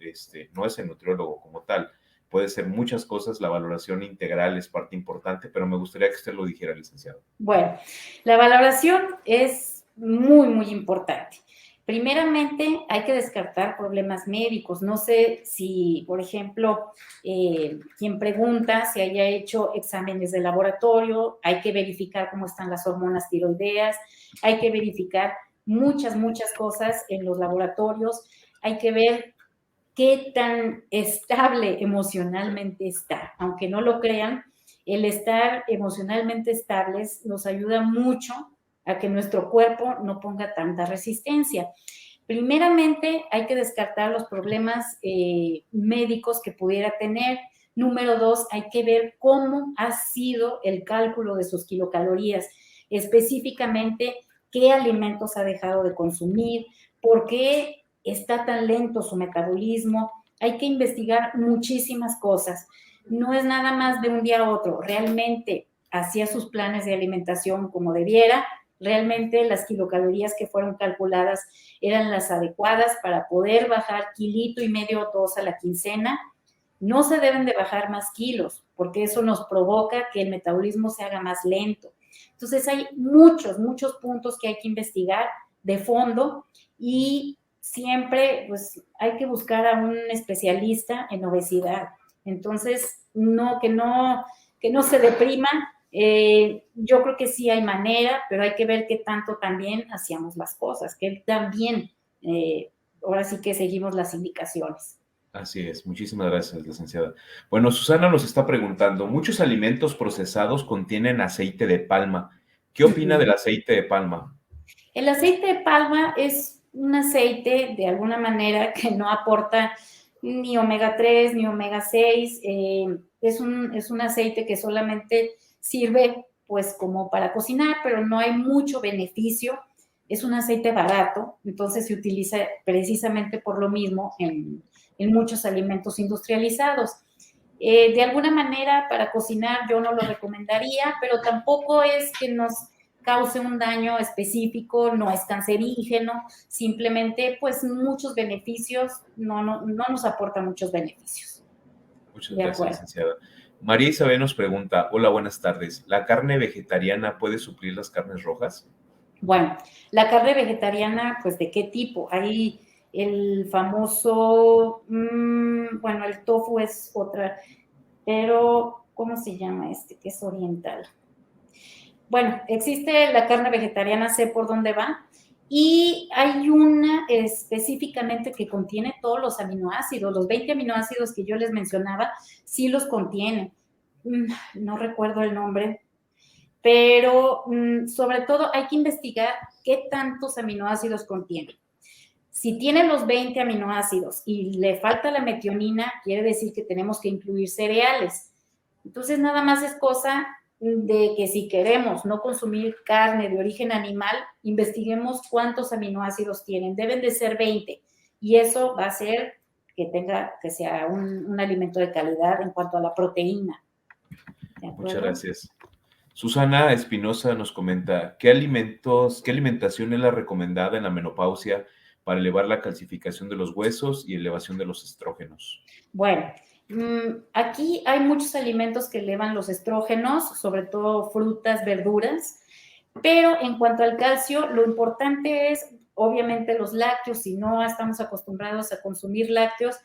No es el nutriólogo como tal. Puede ser muchas cosas, la valoración integral es parte importante, pero me gustaría que usted lo dijera, licenciado. Bueno, la valoración es muy, muy importante. Primeramente, hay que descartar problemas médicos. No sé si, por ejemplo, quien pregunta se haya hecho exámenes de laboratorio, hay que verificar cómo están las hormonas tiroideas, hay que verificar muchas cosas en los laboratorios, hay que ver qué tan estable emocionalmente está. Aunque no lo crean, el estar emocionalmente estables nos ayuda mucho a que nuestro cuerpo no ponga tanta resistencia. Primeramente, hay que descartar los problemas médicos que pudiera tener. Número 2, hay que ver cómo ha sido el cálculo de sus kilocalorías, específicamente qué alimentos ha dejado de consumir, por qué está tan lento su metabolismo. Hay que investigar muchísimas cosas. No es nada más de un día a otro. Realmente hacía sus planes de alimentación como debiera. Realmente las kilocalorías que fueron calculadas eran las adecuadas para poder bajar 1,5 kg o 2 a la quincena. No se deben de bajar más kilos, porque eso nos provoca que el metabolismo se haga más lento. Entonces hay muchos puntos que hay que investigar de fondo y siempre pues hay que buscar a un especialista en obesidad. Entonces, que no se deprima. Yo creo que sí hay manera, pero hay que ver qué tanto también hacíamos las cosas, que también ahora sí que seguimos las indicaciones. Así es, muchísimas gracias, licenciada. Bueno, Susana nos está preguntando, muchos alimentos procesados contienen aceite de palma. ¿Qué opina del aceite de palma? El aceite de palma es un aceite, de alguna manera, que no aporta ni omega 3 ni omega 6. Es un aceite que solamente sirve pues como para cocinar, pero no hay mucho beneficio. Es un aceite barato, entonces se utiliza precisamente por lo mismo en muchos alimentos industrializados. De alguna manera, para cocinar yo no lo recomendaría, pero tampoco es que nos cause un daño específico, no es cancerígeno, simplemente pues muchos beneficios, no nos aporta muchos beneficios. Muchas gracias, licenciada. María Isabel nos pregunta, hola, buenas tardes, ¿la carne vegetariana puede suplir las carnes rojas? Bueno, la carne vegetariana, pues ¿de qué tipo? Hay el famoso, bueno, el tofu es otra, pero ¿cómo se llama este? Que es oriental. Bueno, existe la carne vegetariana, sé por dónde va, y hay una específicamente que contiene todos los aminoácidos, los 20 aminoácidos que yo les mencionaba, sí los contiene. No recuerdo el nombre, pero sobre todo hay que investigar qué tantos aminoácidos contiene. Si tiene los 20 aminoácidos y le falta la metionina, quiere decir que tenemos que incluir cereales. Entonces, nada más es cosa de que si queremos no consumir carne de origen animal, investiguemos cuántos aminoácidos tienen. Deben de ser 20 y eso va a hacer que sea un alimento de calidad en cuanto a la proteína. Muchas gracias. Susana Espinosa nos comenta, ¿qué alimentación es la recomendada en la menopausia para elevar la calcificación de los huesos y elevación de los estrógenos? Bueno, aquí hay muchos alimentos que elevan los estrógenos, sobre todo frutas, verduras, pero en cuanto al calcio, lo importante es, obviamente, los lácteos. Si no estamos acostumbrados a consumir lácteos,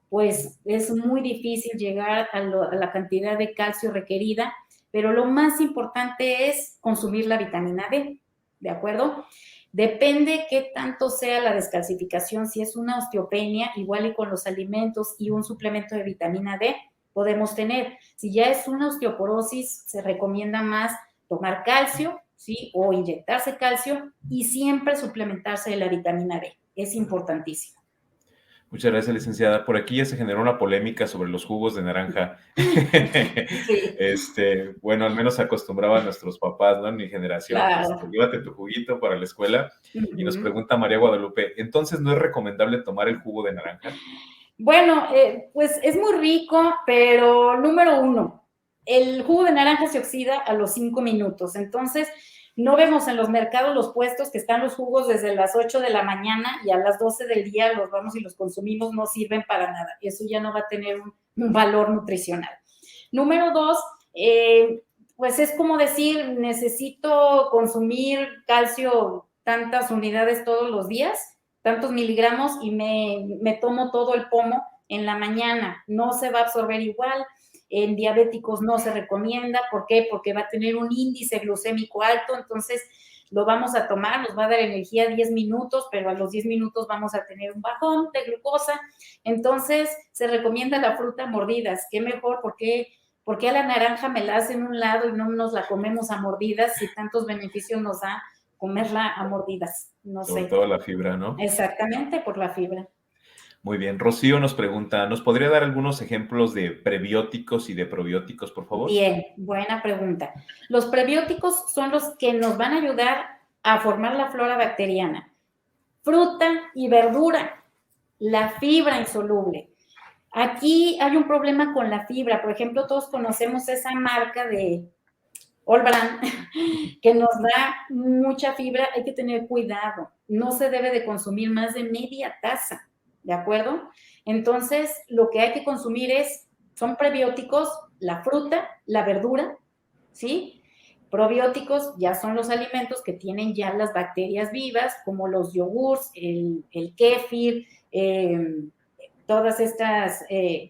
pues es muy difícil llegar a la cantidad de calcio requerida, pero lo más importante es consumir la vitamina D, ¿de acuerdo? Depende qué tanto sea la descalcificación. Si es una osteopenia, igual y con los alimentos y un suplemento de vitamina D podemos tener. Si ya es una osteoporosis, se recomienda más tomar calcio, ¿sí? O inyectarse calcio y siempre suplementarse de la vitamina D. Es importantísimo. Muchas gracias, licenciada. Por aquí ya se generó una polémica sobre los jugos de naranja. Sí. Bueno, al menos se acostumbraban nuestros papás, ¿no? En mi generación, Claro. llévate tu juguito para la escuela. Y nos pregunta María Guadalupe, ¿entonces no es recomendable tomar el jugo de naranja? Bueno, pues es muy rico, pero número 1, el jugo de naranja se oxida a los 5 minutos. Entonces, no vemos en los mercados los puestos que están los jugos desde las 8 de la mañana y a las 12 del día los vamos y los consumimos, no sirven para nada. Eso ya no va a tener un valor nutricional. Número 2, pues es como decir, necesito consumir calcio tantas unidades todos los días, tantos miligramos, y me tomo todo el pomo en la mañana. No se va a absorber igual. En diabéticos no se recomienda. ¿Por qué? Porque va a tener un índice glucémico alto, entonces lo vamos a tomar, nos va a dar energía 10 minutos, pero a los 10 minutos vamos a tener un bajón de glucosa. Entonces se recomienda la fruta a mordidas. ¿Qué mejor? ¿Por qué a la naranja me la hacen un lado y no nos la comemos a mordidas si tantos beneficios nos da comerla a mordidas? No sé. Sobre todo la fibra, ¿no? Exactamente, por la fibra. Muy bien. Rocío nos pregunta, ¿nos podría dar algunos ejemplos de prebióticos y de probióticos, por favor? Bien, buena pregunta. Los prebióticos son los que nos van a ayudar a formar la flora bacteriana. Fruta y verdura, la fibra insoluble. Aquí hay un problema con la fibra. Por ejemplo, todos conocemos esa marca de All Brand que nos da mucha fibra. Hay que tener cuidado. No se debe de consumir más de media taza, ¿de acuerdo? Entonces, lo que hay que consumir son prebióticos, la fruta, la verdura, ¿sí? Probióticos ya son los alimentos que tienen ya las bacterias vivas, como los yogurts, el kéfir, todas estas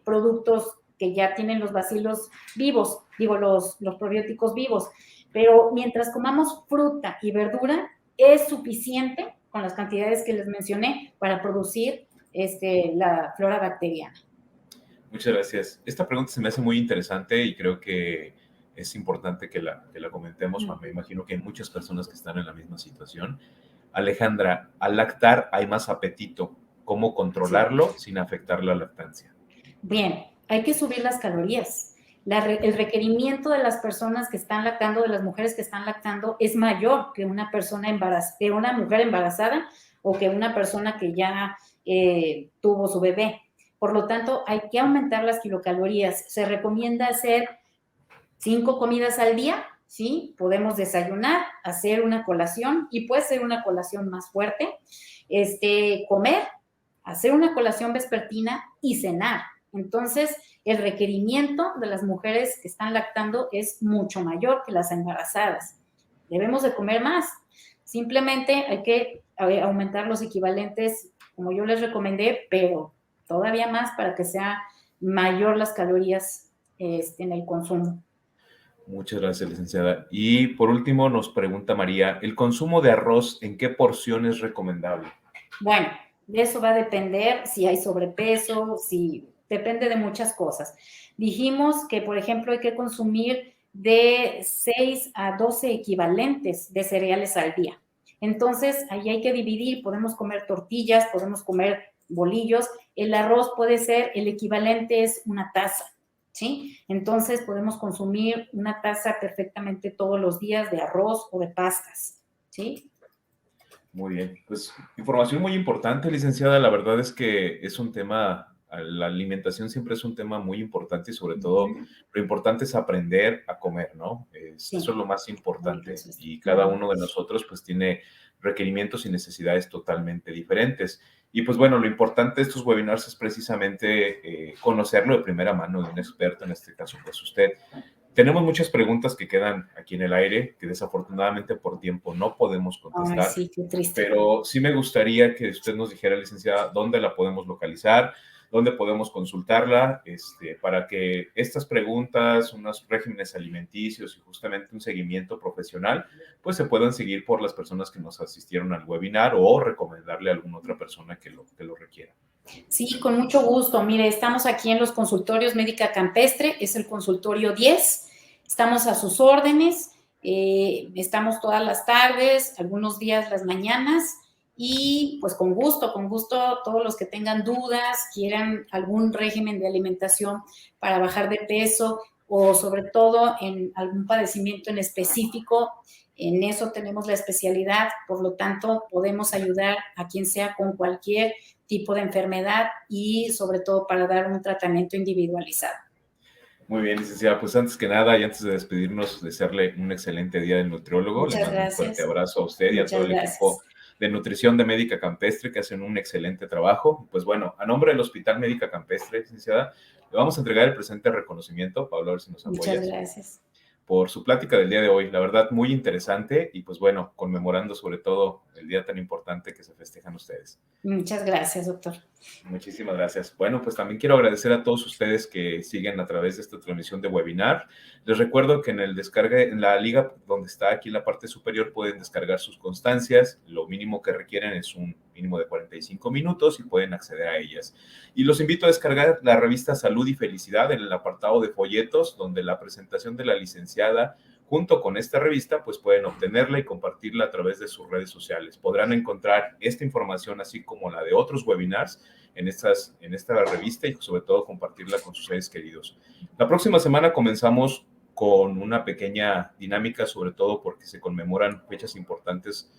productos que ya tienen los bacilos vivos, digo, los probióticos vivos. Pero mientras comamos fruta y verdura, es suficiente con las cantidades que les mencioné para producir la flora bacteriana. Muchas gracias. Esta pregunta se me hace muy interesante y creo que es importante que la comentemos. Me imagino que hay muchas personas que están en la misma situación. Alejandra, al lactar hay más apetito. ¿Cómo controlarlo sin afectar la lactancia? Bien, hay que subir las calorías. El requerimiento de las personas que están lactando, de las mujeres que están lactando, es mayor que una mujer embarazada o que una persona que ya tuvo su bebé. Por lo tanto, hay que aumentar las kilocalorías. Se recomienda hacer 5 comidas al día, ¿sí? Podemos desayunar, hacer una colación y puede ser una colación más fuerte, comer, hacer una colación vespertina y cenar. Entonces, el requerimiento de las mujeres que están lactando es mucho mayor que las embarazadas. Debemos de comer más. Simplemente hay que aumentar los equivalentes, como yo les recomendé, pero todavía más para que sea mayor las calorías en el consumo. Muchas gracias, licenciada. Y por último nos pregunta María, ¿el consumo de arroz en qué porción es recomendable? Bueno, de eso va a depender si hay sobrepeso, depende de muchas cosas. Dijimos que, por ejemplo, hay que consumir de 6 a 12 equivalentes de cereales al día. Entonces, ahí hay que dividir, podemos comer tortillas, podemos comer bolillos. El arroz puede ser, el equivalente es una taza, ¿sí? Entonces, podemos consumir una taza perfectamente todos los días de arroz o de pastas, ¿sí? Muy bien, pues información muy importante, licenciada. La verdad es que es un tema, la alimentación siempre es un tema muy importante y sobre todo lo importante es aprender a comer, ¿no? Sí. Eso es lo más importante y cada uno de nosotros pues tiene requerimientos y necesidades totalmente diferentes. Y pues bueno, lo importante de estos webinars es precisamente conocerlo de primera mano de un experto, en este caso pues usted. Tenemos muchas preguntas que quedan aquí en el aire, que desafortunadamente por tiempo no podemos contestar. Ay, sí, qué triste. Pero sí me gustaría que usted nos dijera, licenciada, dónde la podemos localizar, dónde podemos consultarla, para que estas preguntas, unos regímenes alimenticios y justamente un seguimiento profesional, pues se puedan seguir por las personas que nos asistieron al webinar o recomendarle a alguna otra persona que lo requiera. Sí, con mucho gusto. Mire, estamos aquí en los consultorios Médica Campestre, es el consultorio 10. Estamos a sus órdenes, estamos todas las tardes, algunos días las mañanas y pues con gusto, todos los que tengan dudas, quieran algún régimen de alimentación para bajar de peso o sobre todo en algún padecimiento en específico, en eso tenemos la especialidad, por lo tanto podemos ayudar a quien sea con cualquier tipo de enfermedad y sobre todo para dar un tratamiento individualizado. Muy bien, licenciada. Pues antes que nada y antes de despedirnos, desearle un excelente día del nutriólogo. Muchas Le mando gracias. Un fuerte abrazo a usted y a todo el equipo de nutrición de Médica Campestre que hacen un excelente trabajo. Pues bueno, a nombre del Hospital Médica Campestre, licenciada, le vamos a entregar el presente reconocimiento. Pablo, a ver si nos apoyas. Muchas gracias. Por su plática del día de hoy. La verdad, muy interesante y pues bueno, conmemorando sobre todo el día tan importante que se festejan ustedes. Muchas gracias, doctor. Muchísimas gracias. Bueno, pues también quiero agradecer a todos ustedes que siguen a través de esta transmisión de webinar. Les recuerdo que en la liga donde está aquí en la parte superior pueden descargar sus constancias. Lo mínimo que requieren es un mínimo de 45 minutos y pueden acceder a ellas. Y los invito a descargar la revista Salud y Felicidad en el apartado de folletos, donde la presentación de la licenciada junto con esta revista, pues pueden obtenerla y compartirla a través de sus redes sociales. Podrán encontrar esta información, así como la de otros webinars, en esta revista y sobre todo compartirla con sus seres queridos. La próxima semana comenzamos con una pequeña dinámica, sobre todo porque se conmemoran fechas importantes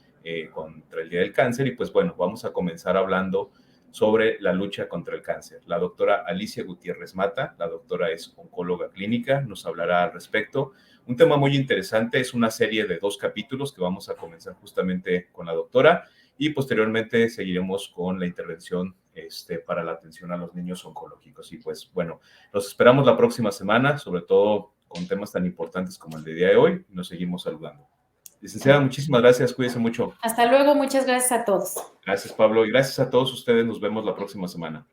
contra el Día del Cáncer y pues bueno, vamos a comenzar hablando sobre la lucha contra el cáncer. La doctora Alicia Gutiérrez Mata, la doctora es oncóloga clínica, nos hablará al respecto. Un tema muy interesante, es una serie de 2 capítulos que vamos a comenzar justamente con la doctora y posteriormente seguiremos con la intervención para la atención a los niños oncológicos. Y pues bueno, los esperamos la próxima semana, sobre todo con temas tan importantes como el de día de hoy. Nos seguimos saludando. Licenciada, muchísimas gracias, cuídese mucho. Hasta luego, muchas gracias a todos. Gracias, Pablo, y gracias a todos ustedes. Nos vemos la próxima semana.